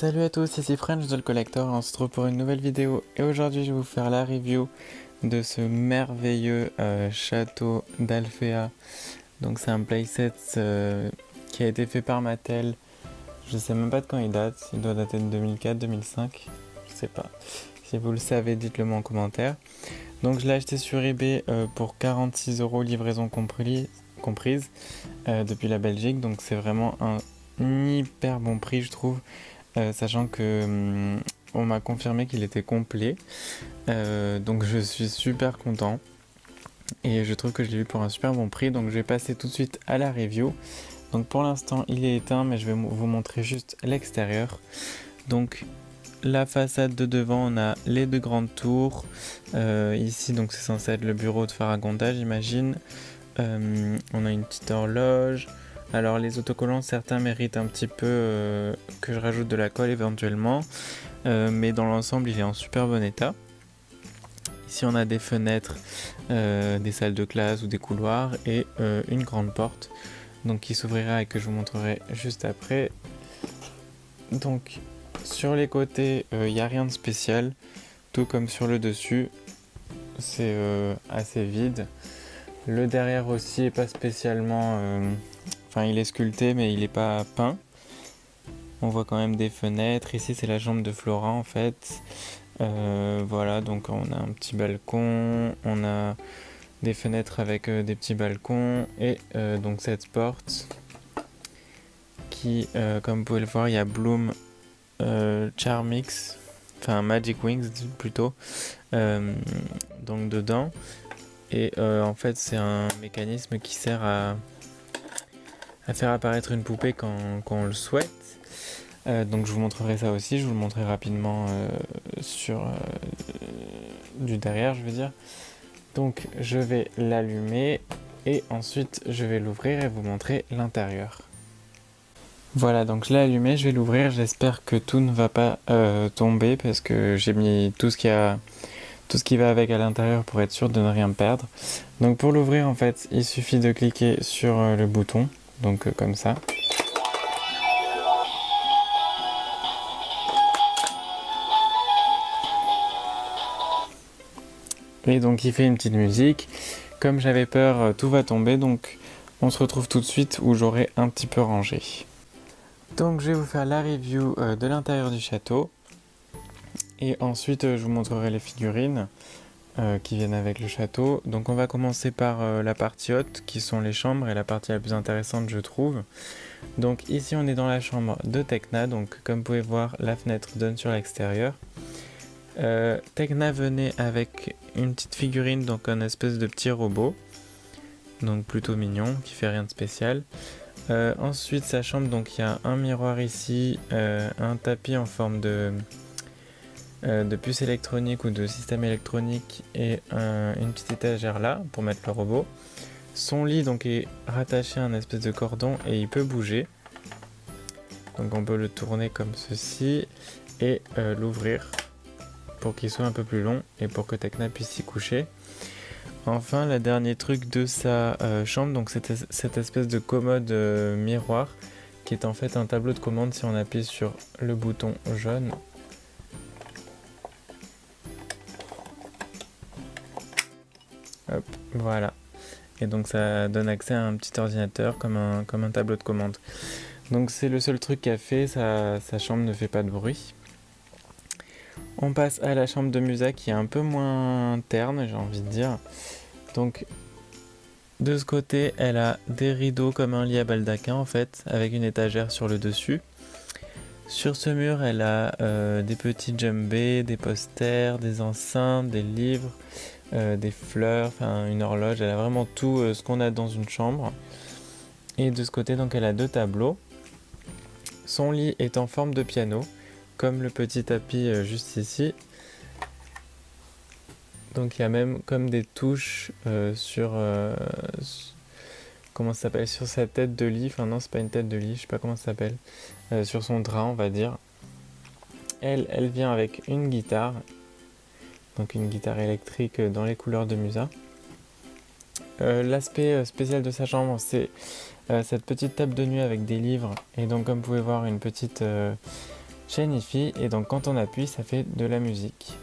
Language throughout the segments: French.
Salut à tous, ici French the Collector, on se retrouve pour une nouvelle vidéo et aujourd'hui je vais vous faire la review de ce merveilleux château d'Alfea. Donc c'est un playset qui a été fait par Mattel, je sais même pas de quand il date, il doit dater de 2004-2005, je sais pas. Si vous le savez, dites-le moi en commentaire. Donc je l'ai acheté sur eBay pour 46 € livraison comprise depuis la Belgique, donc c'est vraiment un hyper bon prix je trouve. Sachant que on m'a confirmé qu'il était complet, donc je suis super content et je trouve que je l'ai eu pour un super bon prix, donc je vais passer tout de suite à la review. Donc pour l'instant il est éteint, mais je vais vous montrer juste l'extérieur. Donc la façade de devant, on a les deux grandes tours, ici donc c'est censé être le bureau de Faragonda j'imagine. On a une petite horloge. Alors les autocollants, certains méritent un petit peu que je rajoute de la colle éventuellement, mais dans l'ensemble il est en super bon état. Ici on a des fenêtres, des salles de classe ou des couloirs et une grande porte donc qui s'ouvrira et que je vous montrerai juste après. Donc sur les côtés il n'y a rien de spécial, tout comme sur le dessus, c'est assez vide. Le derrière aussi est pas spécialement... Enfin, il est sculpté, mais il n'est pas peint. On voit quand même des fenêtres. Ici, c'est la chambre de Flora, en fait. Voilà, donc on a un petit balcon. On a des fenêtres avec des petits balcons. Et donc cette porte qui, comme vous pouvez le voir, il y a Bloom Charmix. Enfin, Magic Wings, plutôt. Donc dedans. Et en fait, c'est un mécanisme qui sert à faire apparaître une poupée quand on le souhaite. Donc je vous montrerai ça aussi, je vous le montrerai rapidement sur du derrière, je veux dire. Donc je vais l'allumer et ensuite je vais l'ouvrir et vous montrer l'intérieur. Voilà, donc je l'ai allumé, je vais l'ouvrir, j'espère que tout ne va pas tomber parce que j'ai mis tout ce qui va avec à l'intérieur pour être sûr de ne rien perdre. Donc pour l'ouvrir, en fait, il suffit de cliquer sur le bouton, donc comme ça. Et donc il fait une petite musique. Comme j'avais peur, tout va tomber, donc on se retrouve tout de suite où j'aurai un petit peu rangé. Donc je vais vous faire la review de l'intérieur du château. Et ensuite je vous montrerai les figurines qui viennent avec le château. Donc on va commencer par la partie haute qui sont les chambres et la partie la plus intéressante je trouve. Donc ici on est dans la chambre de Tecna, donc comme vous pouvez voir la fenêtre donne sur l'extérieur. Tecna venait avec une petite figurine, donc un espèce de petit robot, donc plutôt mignon, qui fait rien de spécial. Ensuite sa chambre, donc il y a un miroir ici, un tapis en forme de puce électronique ou de système électronique et une petite étagère là pour mettre le robot. Son lit donc est rattaché à un espèce de cordon et il peut bouger. Donc on peut le tourner comme ceci et l'ouvrir pour qu'il soit un peu plus long et pour que Tecna puisse s'y coucher. Enfin, le dernier truc de sa chambre, donc cette espèce de commode miroir qui est en fait un tableau de commande si on appuie sur le bouton jaune. Hop, voilà. Et donc ça donne accès à un petit ordinateur comme un tableau de commande. Donc c'est le seul truc qu'a fait, sa chambre ne fait pas de bruit. On passe à la chambre de Musa qui est un peu moins terne, j'ai envie de dire. Donc de ce côté, elle a des rideaux comme un lit à baldaquin en fait, avec une étagère sur le dessus. Sur ce mur, elle a des petits djembés, des posters, des enceintes, des livres, des fleurs, enfin une horloge. Elle a vraiment tout ce qu'on a dans une chambre. Et de ce côté, donc, elle a deux tableaux. Son lit est en forme de piano, comme le petit tapis juste ici. Donc il y a même comme des touches sur comment ça s'appelle, sur sa tête de lit. Enfin non, c'est pas une tête de lit, je sais pas comment ça s'appelle. Sur son drap, on va dire. Elle vient avec une guitare, donc une guitare électrique dans les couleurs de Musa. L'aspect spécial de sa chambre, c'est cette petite table de nuit avec des livres et donc comme vous pouvez voir une petite Shiny et donc quand on appuie ça fait de la musique.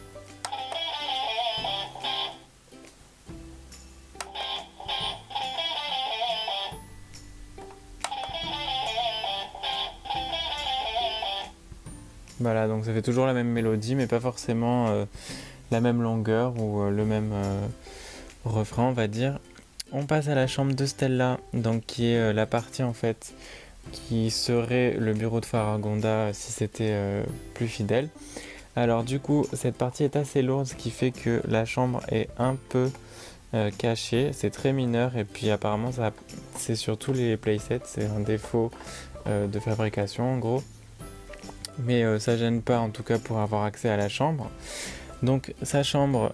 Voilà, donc ça fait toujours la même mélodie mais pas forcément la même longueur ou le même refrain on va dire. On passe à la chambre de Stella, donc qui est la partie en fait qui serait le bureau de Faragonda si c'était plus fidèle. Alors du coup cette partie est assez lourde, ce qui fait que la chambre est un peu cachée, c'est très mineur et puis apparemment c'est sur tous les playsets, c'est un défaut de fabrication en gros. Mais ça gêne pas en tout cas pour avoir accès à la chambre. Donc sa chambre,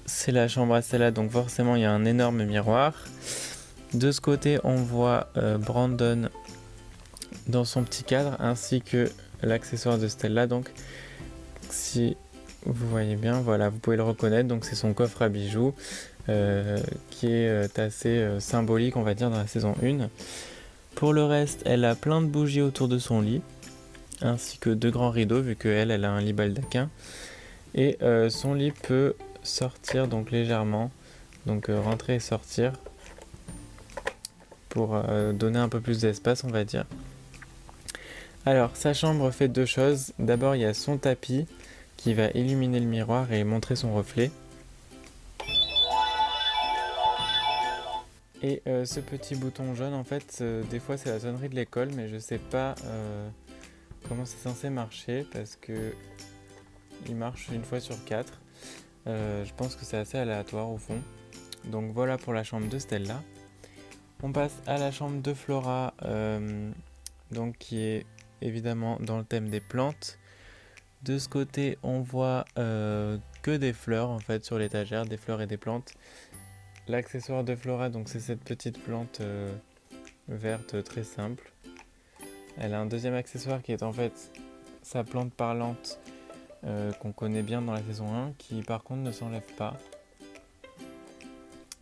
c'est la chambre à Stella, donc forcément il y a un énorme miroir. De ce côté on voit Brandon dans son petit cadre ainsi que l'accessoire de Stella. Donc si vous voyez bien, voilà, vous pouvez le reconnaître, donc c'est son coffre à bijoux qui est assez symbolique on va dire dans la saison 1. Pour le reste, elle a plein de bougies autour de son lit ainsi que 2 grands rideaux vu qu'elle a un lit baldaquin. Et son lit peut sortir donc légèrement, donc rentrer et sortir pour donner un peu plus d'espace on va dire. Alors sa chambre fait 2 choses. D'abord il y a son tapis qui va illuminer le miroir et montrer son reflet. Et ce petit bouton jaune en fait des fois c'est la sonnerie de l'école mais je sais pas comment c'est censé marcher parce que il marche une fois sur 4. Je pense que c'est assez aléatoire au fond. Donc voilà pour la chambre de Stella. On passe à la chambre de Flora, donc qui est évidemment dans le thème des plantes. De ce côté, on voit que des fleurs en fait sur l'étagère, des fleurs et des plantes. L'accessoire de Flora, donc c'est cette petite plante verte très simple. Elle a un deuxième accessoire qui est en fait sa plante parlante qu'on connaît bien dans la saison 1, qui par contre ne s'enlève pas.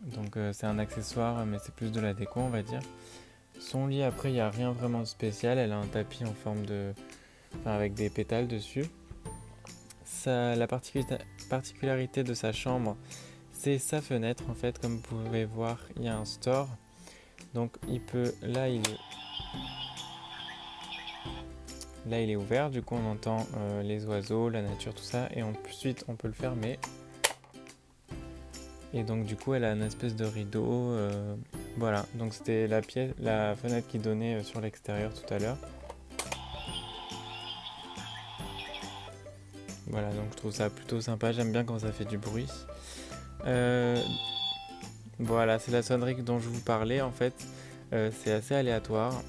Donc c'est un accessoire mais c'est plus de la déco on va dire. Son lit après il n'y a rien vraiment de spécial, elle a un tapis en forme de... Enfin, avec des pétales dessus. La particularité de sa chambre c'est sa fenêtre en fait, comme vous pouvez voir il y a un store. Donc il peut... Là il est ouvert, du coup on entend les oiseaux, la nature, tout ça. Et ensuite on peut le fermer. Et donc du coup elle a une espèce de rideau. Voilà, donc c'était la fenêtre qui donnait sur l'extérieur tout à l'heure. Voilà, donc je trouve ça plutôt sympa, j'aime bien quand ça fait du bruit. Voilà, c'est la sonnerie dont je vous parlais en fait. C'est assez aléatoire.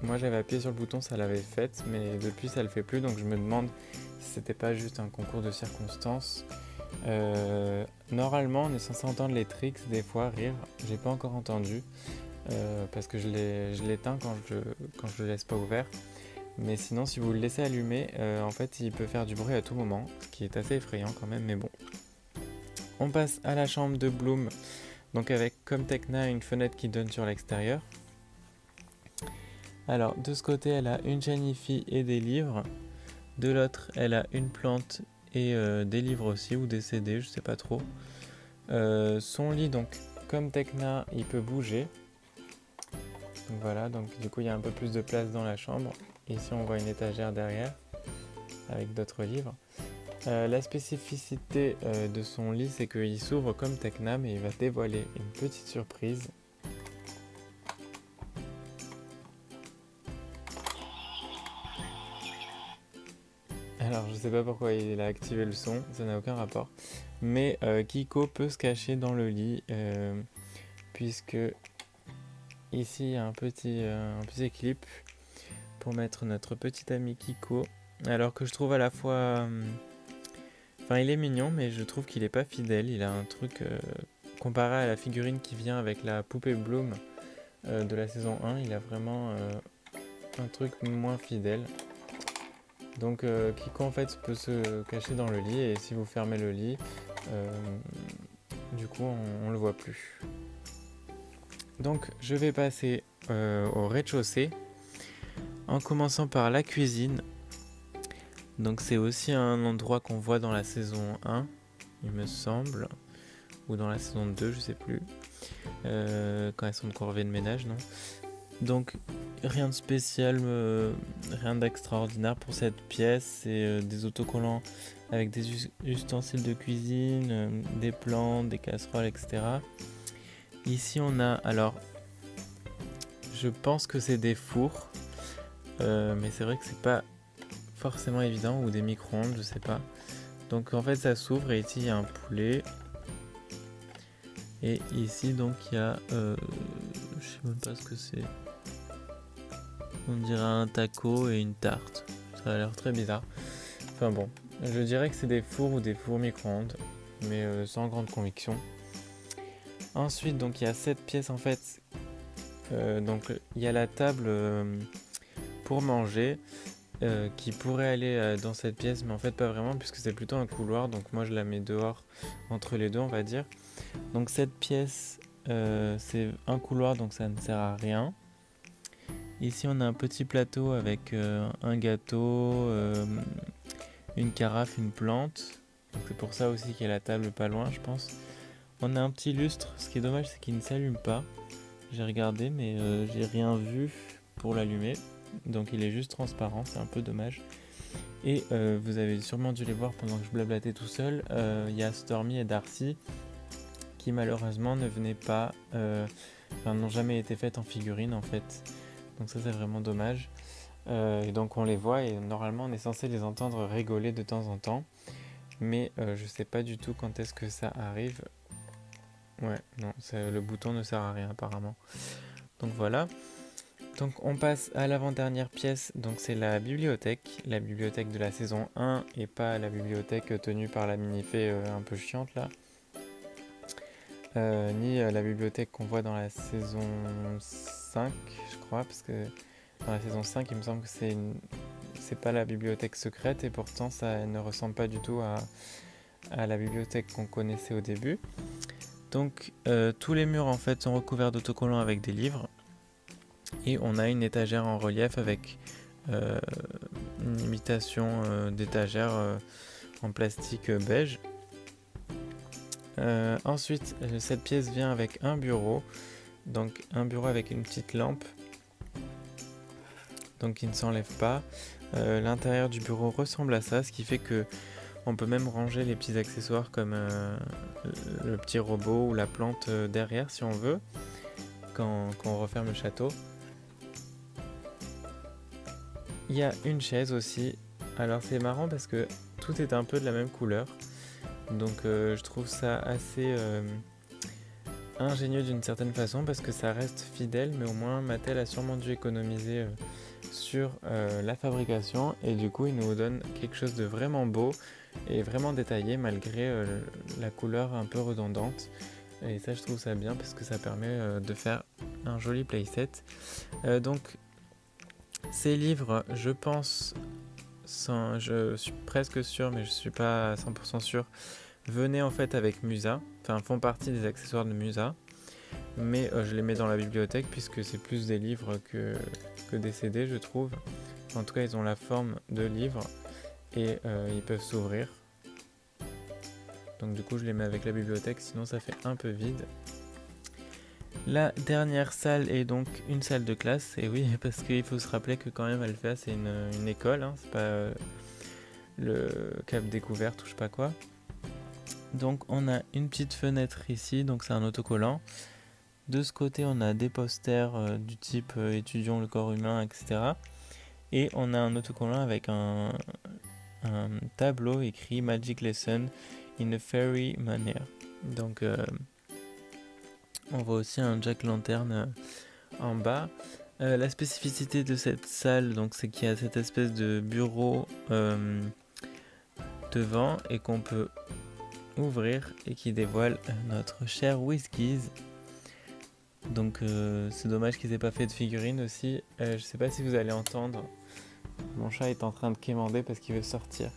Moi j'avais appuyé sur le bouton, ça l'avait fait, mais depuis ça le fait plus, donc je me demande si c'était pas juste un concours de circonstances. Normalement on est censé entendre les tricks des fois rire, j'ai pas encore entendu parce que je l'éteins quand je le laisse pas ouvert. Mais sinon si vous le laissez allumer, en fait il peut faire du bruit à tout moment, ce qui est assez effrayant quand même, mais bon. On passe à la chambre de Bloom, donc avec comme Tecna une fenêtre qui donne sur l'extérieur. Alors de ce côté elle a une Shiny et des livres, de l'autre elle a une plante et des livres aussi ou des CD, je sais pas trop. Son lit donc comme Tecna il peut bouger. Donc voilà, donc du coup il y a un peu plus de place dans la chambre. Ici on voit une étagère derrière avec d'autres livres. La spécificité de son lit c'est qu'il s'ouvre comme Tecna mais il va dévoiler une petite surprise. Alors je sais pas pourquoi il a activé le son, ça n'a aucun rapport. Mais Kiko peut se cacher dans le lit puisque ici il y a un petit clip pour mettre notre petit ami Kiko. Alors que je trouve à la fois... Enfin il est mignon mais je trouve qu'il est pas fidèle. Il a un truc comparé à la figurine qui vient avec la poupée Bloom de la saison 1. Il a vraiment un truc moins fidèle. Donc Kiko en fait peut se cacher dans le lit et si vous fermez le lit, du coup on le voit plus. Donc je vais passer au rez-de-chaussée en commençant par la cuisine. Donc c'est aussi un endroit qu'on voit dans la saison 1, il me semble, ou dans la saison 2, je sais plus, quand elles sont de corvée de ménage, non. Donc rien de spécial, rien d'extraordinaire pour cette pièce, c'est des autocollants avec des ustensiles de cuisine, des plantes, des casseroles, etc. Ici on a, alors je pense que c'est des fours, mais c'est vrai que c'est pas forcément évident, ou des micro-ondes, je sais pas. Donc en fait ça s'ouvre et ici il y a un poulet. Et ici donc il y a, je sais même pas ce que c'est. On dirait un taco et une tarte. Ça a l'air très bizarre. Enfin bon, je dirais que c'est des fours ou des fours micro-ondes, mais sans grande conviction. Ensuite donc il y a cette pièce en fait. Donc il y a la table pour manger. Qui pourrait aller dans cette pièce, mais en fait pas vraiment puisque c'est plutôt un couloir, donc moi je la mets dehors entre les deux on va dire. Donc cette pièce c'est un couloir, donc ça ne sert à rien. Ici on a un petit plateau avec un gâteau, une carafe, une plante, donc c'est pour ça aussi qu'il y a la table pas loin je pense. On a un petit lustre, ce qui est dommage c'est qu'il ne s'allume pas, j'ai regardé mais j'ai rien vu pour l'allumer. Donc il est juste transparent, c'est un peu dommage. Et vous avez sûrement dû les voir pendant que je blablatais tout seul. Il y a Stormy et Darcy qui malheureusement ne venaient pas, n'ont jamais été faites en figurine en fait. Donc ça c'est vraiment dommage. Et donc on les voit et normalement on est censé les entendre rigoler de temps en temps. Mais je sais pas du tout quand est-ce que ça arrive. Ouais, non, le bouton ne sert à rien apparemment. Donc voilà. Donc on passe à l'avant-dernière pièce, donc c'est la bibliothèque de la saison 1 et pas la bibliothèque tenue par la mini-fée un peu chiante là. Ni la bibliothèque qu'on voit dans la saison 5 je crois, parce que dans la saison 5 il me semble que c'est pas la bibliothèque secrète et pourtant ça ne ressemble pas du tout à la bibliothèque qu'on connaissait au début. Donc tous les murs en fait sont recouverts d'autocollants avec des livres. Et on a une étagère en relief avec une imitation d'étagère en plastique beige. Ensuite, cette pièce vient avec un bureau. Donc un bureau avec une petite lampe. Donc qui ne s'enlève pas. L'intérieur du bureau ressemble à ça, ce qui fait que on peut même ranger les petits accessoires comme le petit robot ou la plante derrière si on veut, quand on referme le château. Il y a une chaise aussi. Alors c'est marrant parce que tout est un peu de la même couleur. Donc je trouve ça assez ingénieux d'une certaine façon parce que ça reste fidèle, mais au moins Mattel a sûrement dû économiser sur la fabrication et du coup il nous donne quelque chose de vraiment beau et vraiment détaillé malgré la couleur un peu redondante. Et ça je trouve ça bien parce que ça permet de faire un joli playset. Donc ces livres, je pense, je suis presque sûr, mais je suis pas à 100% sûr, venaient en fait avec Musa, enfin font partie des accessoires de Musa, mais je les mets dans la bibliothèque puisque c'est plus des livres que des CD je trouve. En tout cas ils ont la forme de livres et ils peuvent s'ouvrir. Donc du coup je les mets avec la bibliothèque, sinon ça fait un peu vide. La dernière salle est donc une salle de classe, et oui, parce qu'il faut se rappeler que quand même Alphea c'est une école, hein, c'est pas le Cap Découverte ou je sais pas quoi. Donc on a une petite fenêtre ici, donc c'est un autocollant. De ce côté on a des posters du type étudions le corps humain, etc. Et on a un autocollant avec un tableau écrit Magic Lesson in a Fairy Manner. Donc on voit aussi un Jack Lantern en bas. La spécificité de cette salle, donc, c'est qu'il y a cette espèce de bureau devant et qu'on peut ouvrir et qui dévoile notre cher Whiskies. Donc c'est dommage qu'ils aient pas fait de figurine aussi. Je sais pas si vous allez entendre. Mon chat est en train de quémander parce qu'il veut sortir.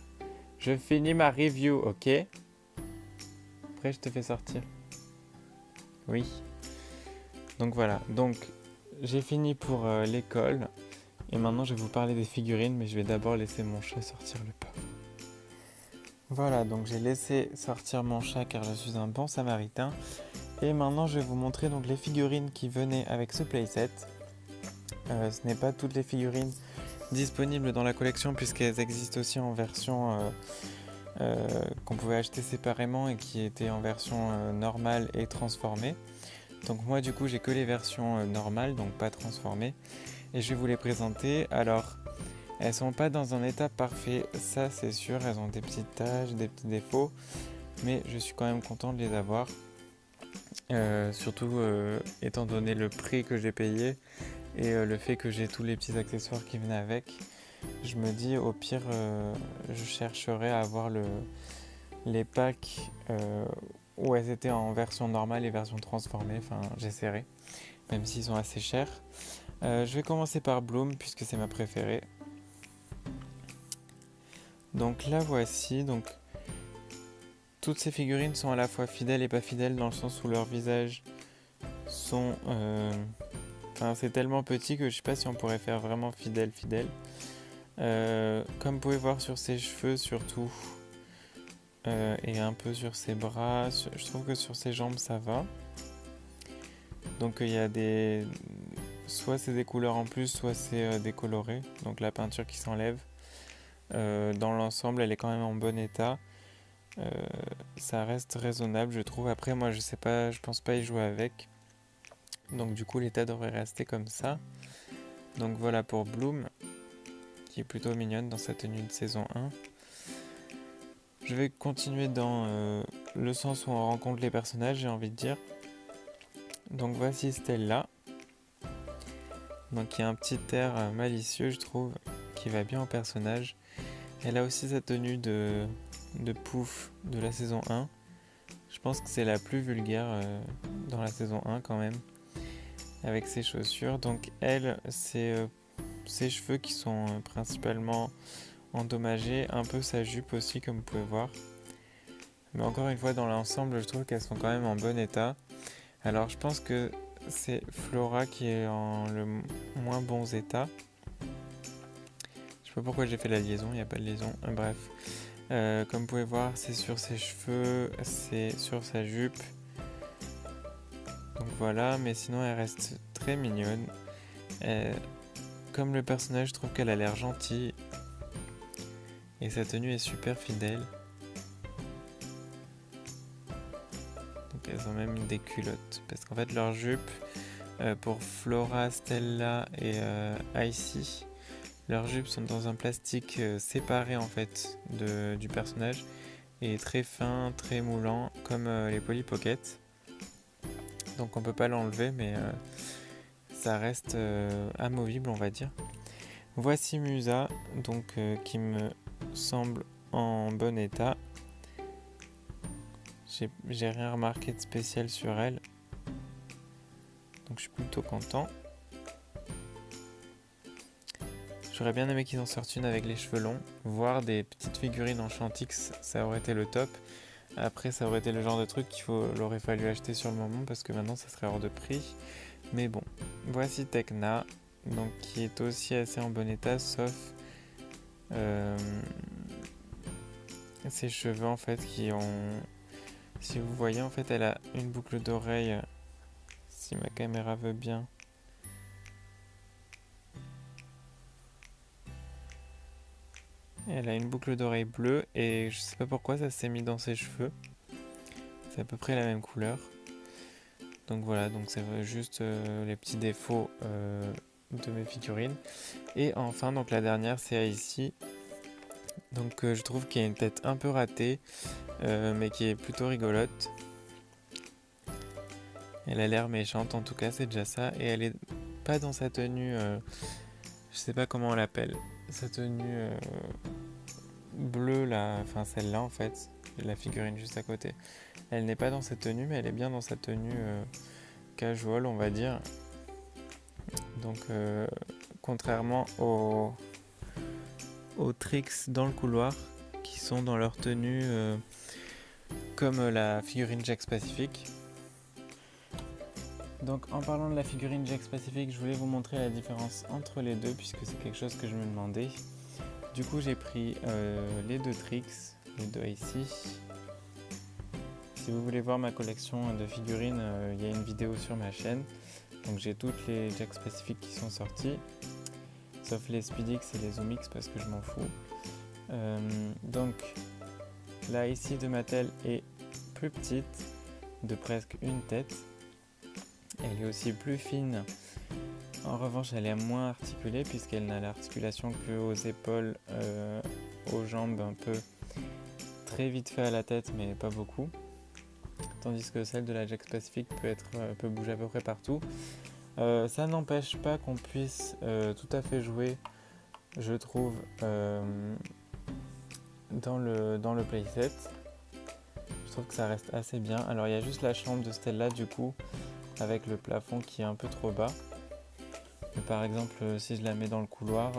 Je finis ma review, ok? Après je te fais sortir. Oui. Donc voilà, donc j'ai fini pour l'école et maintenant je vais vous parler des figurines, mais je vais d'abord laisser mon chat sortir le pauvre. Voilà, donc j'ai laissé sortir mon chat car je suis un bon samaritain. Et maintenant je vais vous montrer donc les figurines qui venaient avec ce playset. Ce n'est pas toutes les figurines disponibles dans la collection puisqu'elles existent aussi en version qu'on pouvait acheter séparément et qui étaient en version normale et transformée. Donc moi du coup j'ai que les versions normales, donc pas transformées. Et je vais vous les présenter. Alors, elles sont pas dans un état parfait, ça c'est sûr, elles ont des petites taches, des petits défauts, mais je suis quand même content de les avoir. Surtout étant donné le prix que j'ai payé et le fait que j'ai tous les petits accessoires qui venaient avec, je me dis au pire je chercherai à avoir les packs où elles étaient en version normale et version transformée, enfin j'essaierai, même s'ils sont assez chers. Je vais commencer par Bloom puisque c'est ma préférée. Donc là voici, donc toutes ces figurines sont à la fois fidèles et pas fidèles dans le sens où leurs visages sont... Enfin c'est tellement petit que je sais pas si on pourrait faire vraiment fidèle. Comme vous pouvez voir sur ses cheveux surtout et un peu sur ses bras, je trouve que sur ses jambes ça va. Donc il y a des... Soit c'est des couleurs en plus, soit c'est décoloré, donc la peinture qui s'enlève. Dans l'ensemble elle est quand même en bon état. Ça reste raisonnable je trouve. Après moi je sais pas, je pense pas y jouer avec. Donc du coup l'état devrait rester comme ça. Donc voilà pour Bloom, qui est plutôt mignonne dans sa tenue de saison 1. Je vais continuer dans le sens où on rencontre les personnages, j'ai envie de dire. Donc voici Stella. Donc il y a un petit air malicieux je trouve, qui va bien au personnage. Elle a aussi sa tenue de Pouf de la saison 1. Je pense que c'est la plus vulgaire dans la saison 1 quand même, avec ses chaussures. Donc elle, c'est ses cheveux qui sont principalement endommagés, un peu sa jupe aussi comme vous pouvez voir. Mais encore une fois dans l'ensemble je trouve qu'elles sont quand même en bon état. Alors je pense que c'est Flora qui est en le moins bon état. Je sais pas pourquoi j'ai fait la liaison, il n'y a pas de liaison, bref. Comme vous pouvez voir, c'est sur ses cheveux, c'est sur sa jupe. Donc voilà, mais sinon elle reste très mignonne. Comme le personnage, je trouve qu'elle a l'air gentille. Et sa tenue est super fidèle. Donc elles ont même des culottes. Parce qu'en fait leur jupe, pour Flora, Stella et Icy, leurs jupes sont dans un plastique séparé en fait du personnage. Et très fin, très moulant, comme les Polly Pocket. Donc on peut pas l'enlever, mais ça reste amovible on va dire. Voici Musa, donc qui me semble en bon état. J'ai rien remarqué de spécial sur elle, donc je suis plutôt content. J'aurais bien aimé qu'ils en sortent une avec les cheveux longs, voire des petites figurines en Chantix, ça aurait été le top. Après ça aurait été le genre de truc qu'il aurait fallu acheter sur le moment parce que maintenant ça serait hors de prix. Mais bon, voici Tekna, donc qui est aussi assez en bon état sauf ses cheveux en fait qui ont... Si vous voyez en fait elle a une boucle d'oreille, si ma caméra veut bien. Elle a une boucle d'oreille bleue et je sais pas pourquoi ça s'est mis dans ses cheveux. C'est à peu près la même couleur. Donc voilà, donc c'est juste les petits défauts de mes figurines. Et enfin, donc la dernière c'est ici. Donc je trouve qu'il y a une tête un peu ratée, mais qui est plutôt rigolote. Elle a l'air méchante en tout cas, c'est déjà ça. Et elle est pas dans sa tenue, je sais pas comment on l'appelle. Sa tenue bleue là, enfin celle-là en fait, la figurine juste à côté. Elle n'est pas dans sa tenue, mais elle est bien dans sa tenue casual, on va dire. Donc, contrairement aux tricks dans le couloir, qui sont dans leur tenue comme la figurine Jax Pacific. Donc, en parlant de la figurine Jax Pacific, je voulais vous montrer la différence entre les deux, puisque c'est quelque chose que je me demandais. Du coup, j'ai pris les deux tricks, de ici. Si vous voulez voir ma collection de figurines, il y a une vidéo sur ma chaîne. Donc j'ai toutes les Jakks spécifiques qui sont sorties, sauf les Speedix et les Zoomix parce que je m'en fous. Donc la ici de Mattel est plus petite, de presque une tête. Elle est aussi plus fine. En revanche, elle est moins articulée puisqu'elle n'a l'articulation qu'aux épaules, aux jambes un peu, très vite fait à la tête mais pas beaucoup. Tandis que celle de la Jakks Pacific peut bouger à peu près partout. Ça n'empêche pas qu'on puisse tout à fait jouer, je trouve, dans le playset. Je trouve que ça reste assez bien. Alors il y a juste la chambre de Stella du coup, avec le plafond qui est un peu trop bas. Mais par exemple, si je la mets dans le couloir,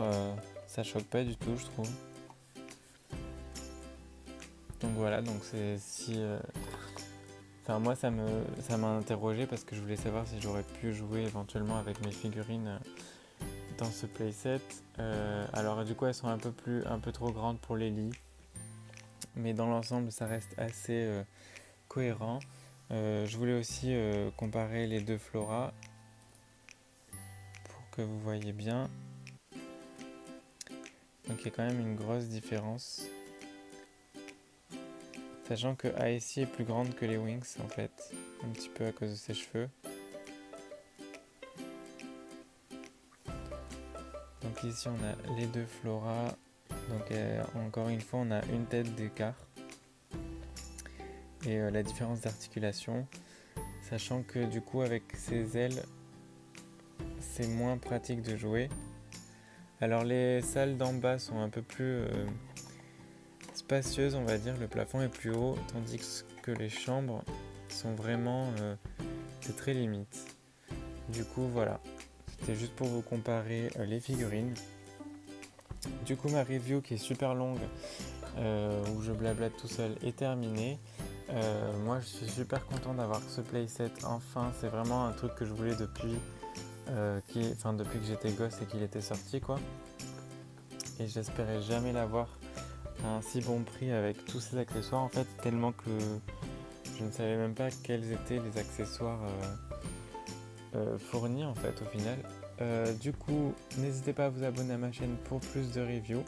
ça choque pas du tout, je trouve. Donc voilà, donc c'est si... Enfin moi ça m'a interrogé parce que je voulais savoir si j'aurais pu jouer éventuellement avec mes figurines dans ce playset. Alors du coup elles sont un peu trop grandes pour les lits. Mais dans l'ensemble ça reste assez cohérent. Je voulais aussi comparer les deux Flora pour que vous voyez bien. Donc il y a quand même une grosse différence. Sachant que Aessie est plus grande que les Winx en fait, un petit peu à cause de ses cheveux. Donc ici on a les deux Flora, donc encore une fois on a une tête d'écart. Et la différence d'articulation, sachant que du coup avec ses ailes, c'est moins pratique de jouer. Alors les salles d'en bas sont un peu plus spacieuse, on va dire, le plafond est plus haut, tandis que les chambres sont vraiment c'est très limite. Du coup voilà, c'était juste pour vous comparer les figurines. Du coup ma review qui est super longue, où je blablate tout seul, est terminée. Moi je suis super content d'avoir ce playset enfin, c'est vraiment un truc que je voulais depuis depuis que j'étais gosse et qu'il était sorti quoi. Et j'espérais jamais l'avoir à un si bon prix avec tous ces accessoires en fait, tellement que je ne savais même pas quels étaient les accessoires fournis en fait au final. Du coup n'hésitez pas à vous abonner à ma chaîne pour plus de reviews.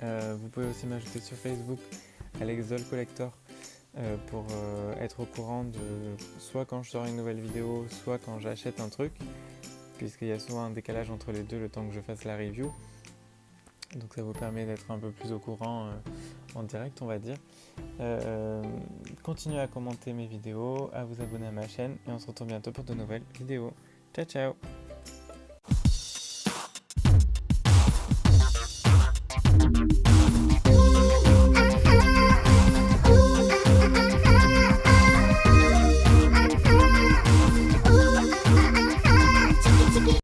Vous pouvez aussi m'ajouter sur Facebook Alex Doll Collector pour être au courant de soit quand je sors une nouvelle vidéo, soit quand j'achète un truc, puisqu'il y a souvent un décalage entre les deux le temps que je fasse la review. Donc ça vous permet d'être un peu plus au courant en direct on va dire. Continuez à commenter mes vidéos, à vous abonner à ma chaîne et on se retrouve bientôt pour de nouvelles vidéos. Ciao ciao!